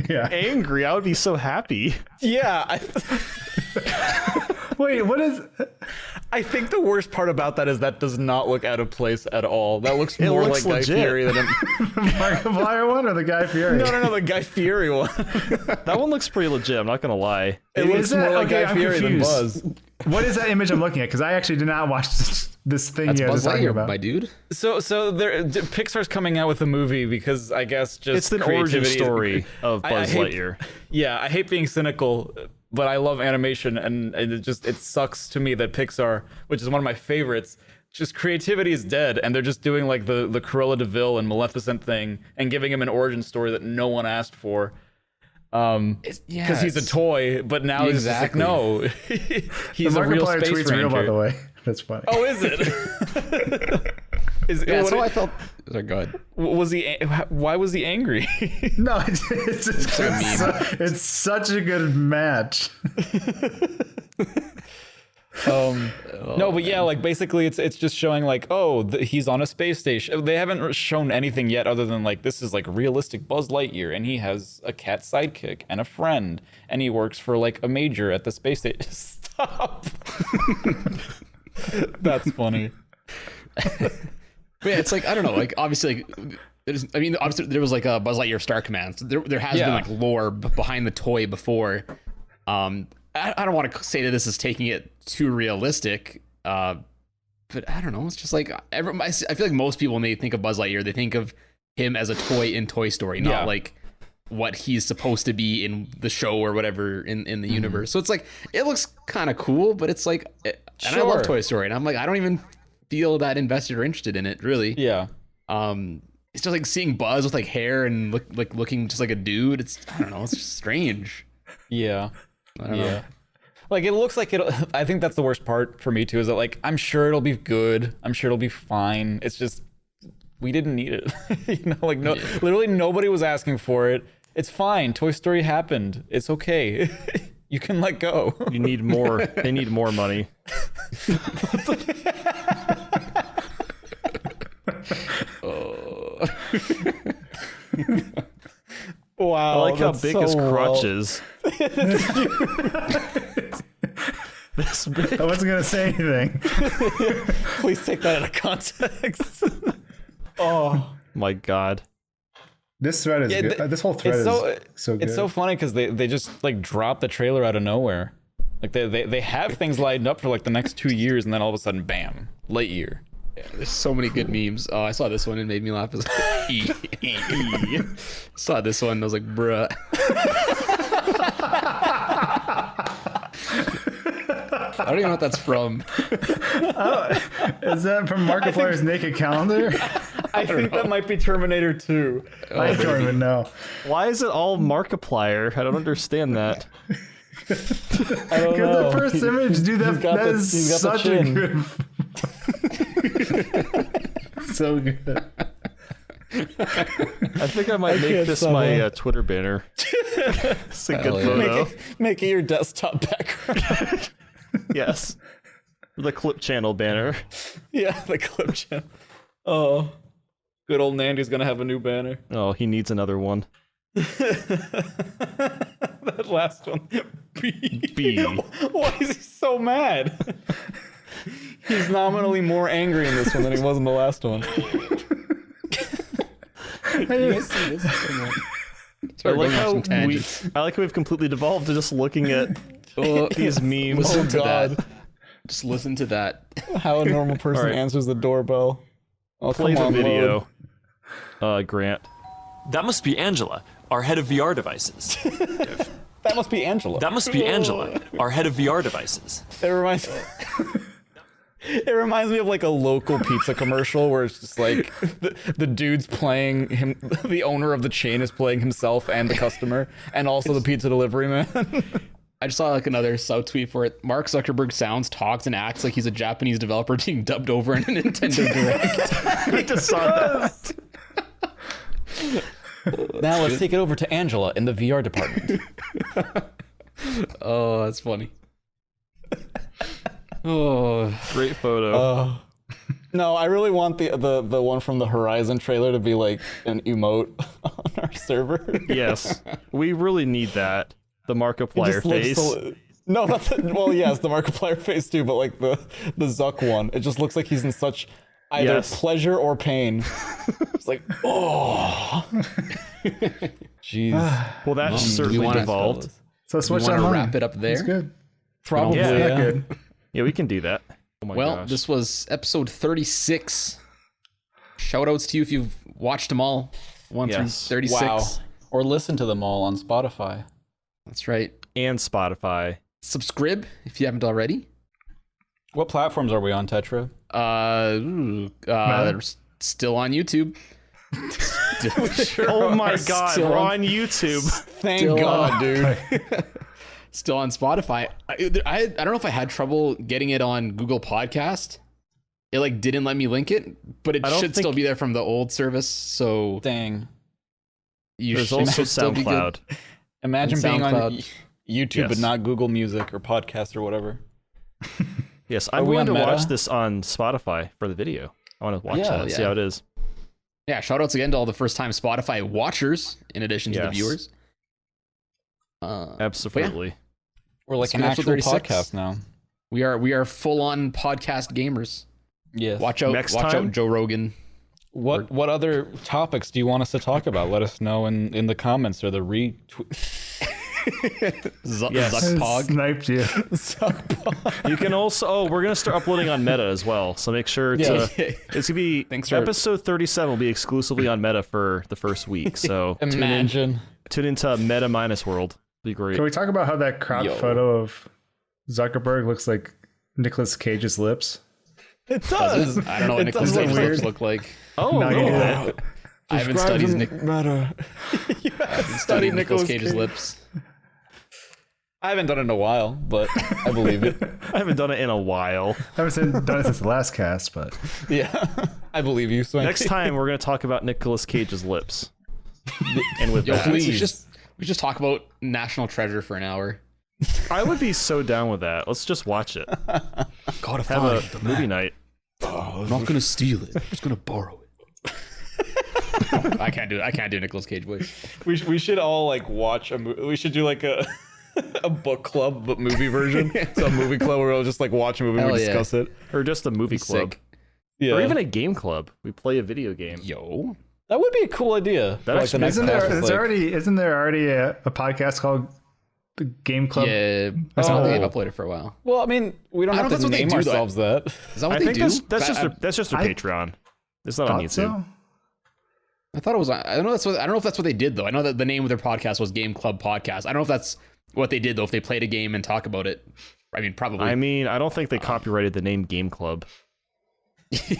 Yeah. Angry. I would be so happy. Yeah. Wait, what is? I think the worst part about that is that does not look out of place at all. That looks more looks like legit. Guy Fieri than The Markiplier one or the Guy Fieri? no, the Guy Fieri one. That one looks pretty legit. I'm not gonna lie. It looks Is that- more like okay, Guy I'm Fieri than confused. Buzz. What is that image I'm looking at? Because I actually did not watch this thing That's you guys Buzz are talking Lightyear, about. my dude. So Pixar's coming out with a movie because I guess just It's the origin creativity- story of I Buzz hate- Lightyear. Yeah, I hate being cynical, but I love animation, and it sucks to me that Pixar, which is one of my favorites, just creativity is dead, and they're just doing like the Cruella de Vil and Maleficent thing and giving him an origin story that no one asked for. Because he's a toy, but now it's just like, Exactly. no, he's The a real Markiplier space tweet's ranger. real, by the way. That's funny. Oh, is it? Yeah, what so it- I felt. Sorry, go ahead. Was he? Why was he angry? No, it's just like a meme. it's such a good match. No, but yeah, like basically it's just showing like, oh, he's on a space station. They haven't shown anything yet other than like this is like realistic Buzz Lightyear, and he has a cat sidekick and a friend, and he works for like a major at the space station. Stop. That's funny. But yeah, it's like I don't know. Like obviously, obviously there was like a Buzz Lightyear Star Command. So there has been like lore behind the toy before. I don't want to say that this is taking it too realistic, but I don't know. It's just like I feel like most people when they think of Buzz Lightyear, they think of him as a toy in Toy Story, not like what he's supposed to be in the show or whatever in the universe. So it's like it looks kind of cool, but it's like, and I love Toy Story, and I'm like I don't even feel that invested or interested in it really. Yeah. It's just like seeing Buzz with like hair and looking just like a dude. It's I don't know. It's just strange. Yeah. I don't know. Like it looks like I think that's the worst part for me too, is that like I'm sure it'll be good. I'm sure it'll be fine. It's just we didn't need it. Like literally nobody was asking for it. It's fine. Toy Story happened. It's okay. You can let go. You need more. They need more money. Wow. I like how that's big so his well. crutch is. This big. I wasn't gonna say anything. Please take that out of context. Oh. My God. This thread is good. This whole thread is so good. It's so funny because they just like drop the trailer out of nowhere. Like they have things lined up for like the next 2 years, and then all of a sudden, bam, Lightyear. There's so many good memes. Oh, I saw this one and it made me laugh. Saw this one and I was like, bruh. I don't even know what that's from. Is that from Markiplier's naked calendar? I think that might be Terminator 2. I don't even know. Why is it all Markiplier? I don't understand that. I don't Give know. the first image, dude. That is he's got the such a chin. good. So good. I think I might make this my Twitter banner. It's a good yeah. photo. Make it your desktop background. Yes. The clip channel banner. Yeah, the clip channel. Oh, good old Nandy's gonna have a new banner. Oh, he needs another one. That last one. B. Why is he so mad? He's nominally more angry in this one than he was in the last one. You guys see this? I like how we've completely devolved to just looking at these memes. Listen to that. Just listen to that. How a normal person All right. answers the doorbell. Oh, Play come the on, video. load. Grant. That must be Angela, our head of VR devices. That must be Angela. That must be Angela, our head of VR devices. It reminds It reminds me of like a local pizza commercial where it's just like the dude's playing him, the owner of the chain is playing himself and the customer, and also the pizza delivery man. I just saw like another subtweet for it. Mark Zuckerberg sounds, talks, and acts like he's a Japanese developer being dubbed over in a Nintendo Direct. I just saw that. Now let's take it over to Angela in the VR department. Oh, that's funny. Oh, Great photo. No, I really want the one from the Horizon trailer to be like an emote on our server. Yes. We really need that. The Markiplier Just looks face. so- no, not the, well, yes, the Markiplier face too, but like the Zuck one, it just looks like he's in such either Yes. pleasure or pain. It's like, oh, jeez. Well, that's certainly wanna- devolved. So switch wanna that on. wrap it up there? It's good. Probably, Yeah. Not yeah. good. Yeah, we can do that. Oh my well, gosh. this was episode 36. Shoutouts to you if you've watched them all. 1 Yes. through 36. Wow. Or listen to them all on Spotify. That's right. And Spotify. Subscribe if you haven't already. What platforms are we on, Tetra? They're still on YouTube. Oh my god, Still we're on- on YouTube. Thank Still God, on. dude. Still on Spotify. I don't know if I had trouble getting it on Google Podcast. It like didn't let me link it, but it I don't should think- still be there from the old service. So Dang. you There's should also still be good. SoundCloud. Imagine And being on SoundCloud. YouTube but Yes. not Google Music or podcast or whatever. Yes, I'm we going to on Meta? watch this on Spotify for the video. I want to watch Yeah, that, see yeah. how it is. Yeah, shout outs again to all the first time Spotify watchers in addition to the Yes. viewers. Absolutely. We're like It's an been actual episode 36. podcast now. We are full on podcast gamers. Yes. Watch out, Next watch time? out, Joe Rogan. What other topics do you want us to talk about? Let us know in the comments or the retweet. Yes. Zuckpog. Sniped you. You can also, we're going to start uploading on Meta as well. So make sure to, Yeah. it's going to be, Thanks for- episode 37 will be exclusively on Meta for the first week. So Imagine. tune into Meta Minus World. Be great. Can we talk about how that crop Yo. photo of Zuckerberg looks like Nicolas Cage's lips? It does. I don't know what It Nicolas does look Cage's weird. lips look like. Oh, No, you do no. that. I haven't studied Studied Nicolas Nicolas Cage's Cage. lips. I haven't done it in a while, but I believe it. I haven't done it in a while. I haven't done it since the last cast, but Yeah, I believe you. Swanky. Next time, we're going to talk about Nicolas Cage's lips. And with Yo, that, please. We just talk about National Treasure for an hour. I would be so down with that. Let's just watch it. Gotta Have a movie night. I'm not gonna steal it. I'm just gonna borrow it. I can't do it. I can't do Nicolas Cage voice. We should all like watch a movie. We should do like a a book club but movie version. So a movie club where we'll just like watch a movie and Hell we yeah. discuss it. Or just a movie club. Sick. Yeah, Or even a game club. We play a video game. Yo. that would be a cool idea. That Like, actually the next isn't cast there? is Is like- isn't there already a podcast called the Game Club? Yeah. I Oh. don't think they've uploaded for a while. Well, I mean, we don't I have don't know to if that's what they name do, though. ourselves that. Is that what I they think do? that's just their I Patreon. It's not on Thought YouTube. so. I thought it was. I don't know. I don't know if that's what they did though. I know that the name of their podcast was Game Club Podcast. I don't know if that's what they did though. If they played a game and talk about it, I mean, probably. I mean, I don't think they copyrighted the name Game Club.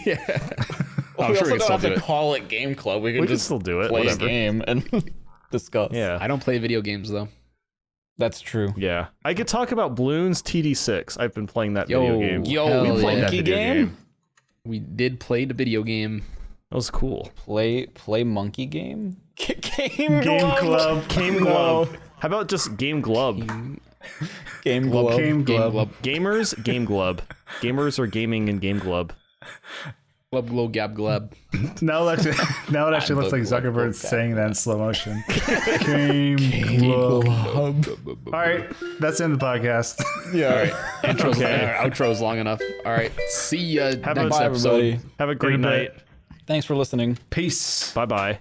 yeah. I'm we sure also we can don't still have do to it. call it Game Club. We can We can just still do it. play Whatever. a game and discuss. Yeah. I don't play video games though. That's true. Yeah, I could talk about Bloons TD6. I've been playing that video game. hell we yeah. played that Monkey video game. We did play the video game. That was cool. Play monkey game. Game Club. Game Glove. How about just Game Glove? Game Glove. Game Game Club. Glub. Gamers, Game Glove. Gamers are gaming in Game Glove. Glub, glow, gab, glab. Now it actually looks like Zuckerberg saying that in slow motion. Game Club. All right, that's the end of the podcast. Yeah. All right. Outro's long enough. All right. See ya Have a- next Bye, episode. everybody. Have a great In a night. bit. Thanks for listening. Peace. Bye bye.